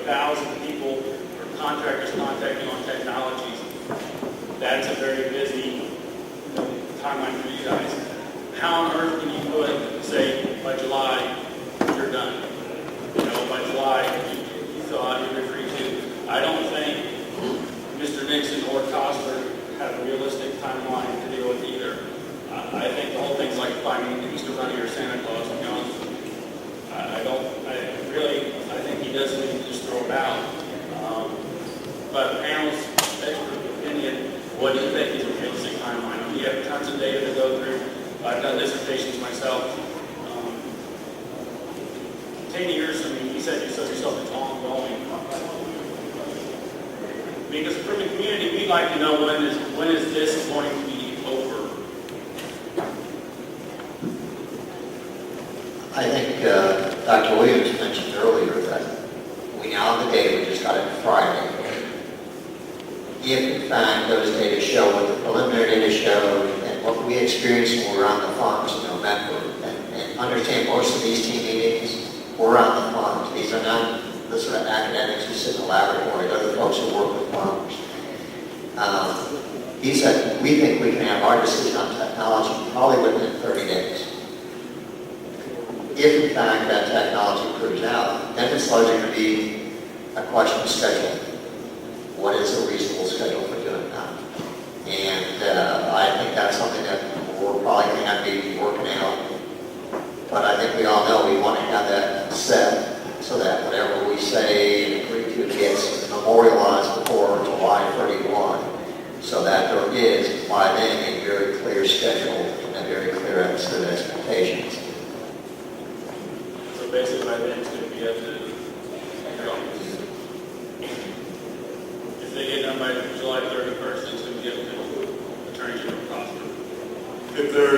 1,000 people or contractors contact you on technologies, that's a very busy timeline for you guys. How on earth can you put, say, by July, you're done? You know, by July, you fill out your free to. I don't think Mr. Nixon or Costner have a realistic timeline to deal with either. I think the whole thing's like finding the Easter Bunny or Santa Claus, to be honest with you. I think he does need to just throw it out. But panel's expert opinion, what do you think is a realistic timeline? I mean, you have tons of data to go through. I've done dissertations myself. 10 years, I mean, he said yourself it's ongoing. Because from the community, we'd like to know when is this going to be over? I think Dr. Williams mentioned earlier that we now have the data, we just got it Friday. If in fact those data show what the preliminary data showed and what we experienced when we were on the farms in November, and understand most of these team meetings were on the farms. These are not the sort of academics who sit in the laboratory, they're the folks who work with farmers. He said, we think we can have our decision on technology probably within 30 days. If in fact that technology proves out, then it's largely going to be a question of scheduling. What is a reasonable schedule for doing that? And I think that's something that we're probably going to have to be working out. But I think we all know we want to have that set so that whatever we say and agree to gets memorialized before July 31, so that there is, by then, a very clear schedule and a very clear set of expectations. So basically, by then, it's going to be up to if they get done by July 31st, it's going to be up to Attorney General Prosper. If there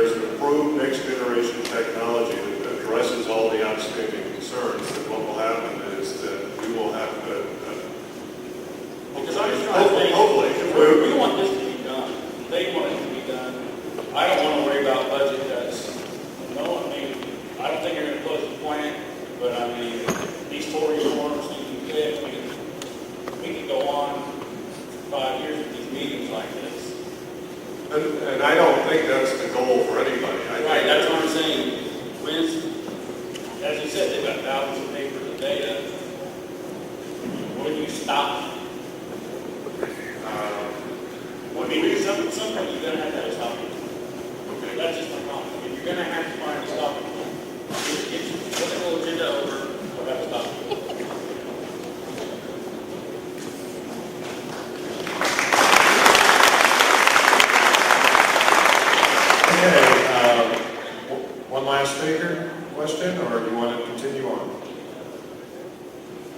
is an approved next generation technology that addresses all the outstanding concerns, then what will happen is that we will have to, because I'm just trying to think, hopefully, we want this to be done. They want it to be done. I don't want to worry about budget cuts. No, I mean, I don't think they're going to close the plant, but I mean, these 4 reforms need to be fixed. We can go on for 5 years with these meetings like this. and I don't think that's the goal for anybody. Right, that's what I'm saying. As you said, they've got thousands of papers of data. When do you stop? I mean, some point you're going to have a stopping point. Okay. That's just my comment. I mean, you're going to have to find a stopping point. Put the whole agenda over, we'll have a stopping point. One last speaker question, or do you want to continue on?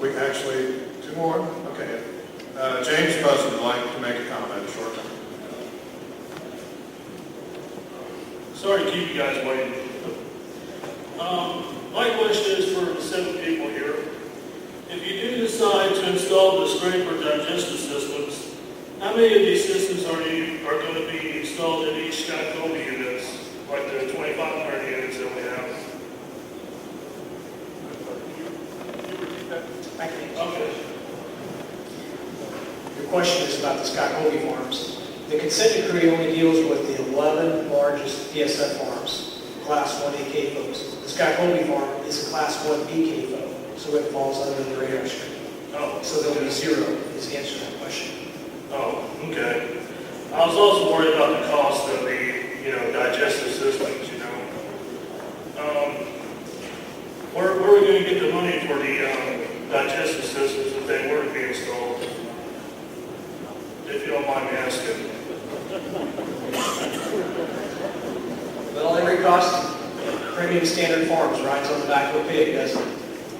We actually, 2 more? Okay. James Buzzard would like to make a comment shortly. Sorry to keep you guys waiting. My question is for the 7 people here. If you do decide to install the scraper digestive systems, how many of these systems are going to be installed in each Scott Colby units, like the 2,500 units that we have? Okay. Your question is about the Scott Colby farms. The consent decree only deals with the 11 largest PSF farms, Class 1 AK folks. The Scott Colby farm is a Class 1 BK folk, so it falls under the radar screen. Oh, so there'll be 0 is the answer to that question. Oh, okay. I was also worried about the cost of the, digestive systems, Where are we going to get the money for the digestive systems if they were to be installed? If you don't mind me asking. Well, every cost, premium standard farms rides on the back of a pig, doesn't it?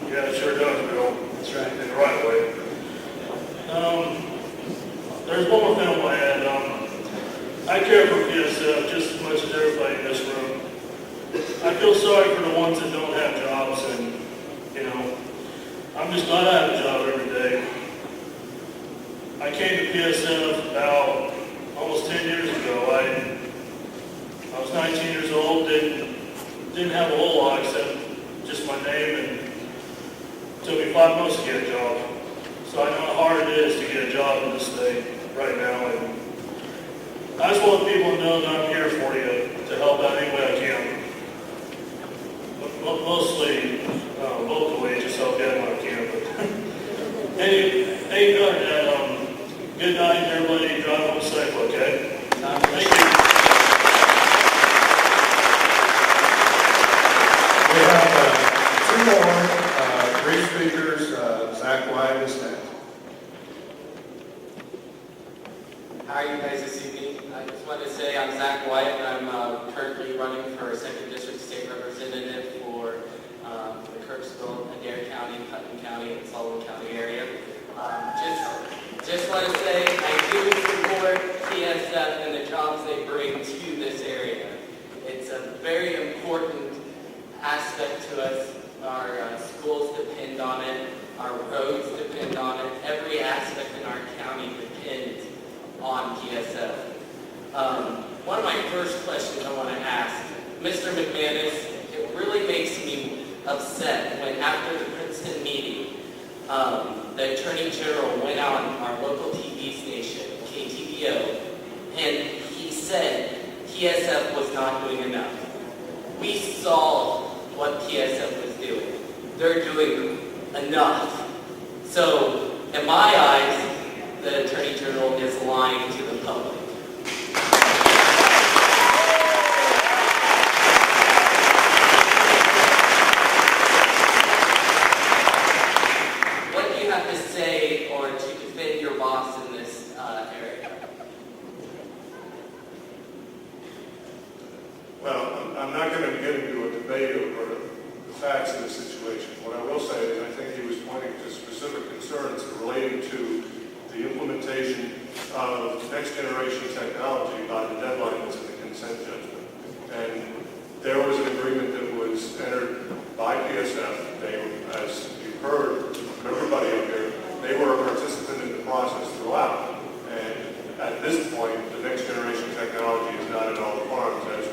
Yeah, it sure does, Bill. That's right. In the right way. There's one more thing I want to add. I care for PSF just as much as everybody in this room. I feel sorry for the ones that don't have jobs, and, I'm just glad I have a job every day. I came to PSF about almost 10 years ago. I was 19 years old, didn't have a whole lot except just my name, and 25 months to get a job. So I know how hard it is to get a job in this state right now. And I just want people to know that I'm here for you to help out any way I can. Mostly locally, just help out when I can. But any good, good night, everybody. Drive home safe, okay? Thank you. We have two more, three speakers, Zach White is next. How are you guys this evening? I just want to say I'm Zach White, and I'm currently running for 2nd District State Representative for the Kirksville, Adair County, Putnam County, and Sullivan County area. Just want to say I do support PSF and the jobs they bring to this area. It's a very important aspect to us. Our schools depend on it. Our roads depend on it. Every aspect in our county depends on PSF. One of my first questions I want to ask, Mr. McManus, it really makes me upset when after the Princeton meeting, the Attorney General went on our local TV station, KTVO, and he said PSF was not doing enough. We saw what PSF was doing. They're doing enough. So, in my eyes, the Attorney General is lying to the public. What do you have to say or to defend your boss in this area? Well, I'm not going to get into a debate over the facts of the situation. What I will say is I think he was pointing to specific concerns relating to the implementation of next generation technology by the deadlines in the consent judgment. And there was an agreement that was entered by PSF. They, as you heard from everybody up here, they were a participant in the process throughout. And at this point, the next generation technology is not at all the farms as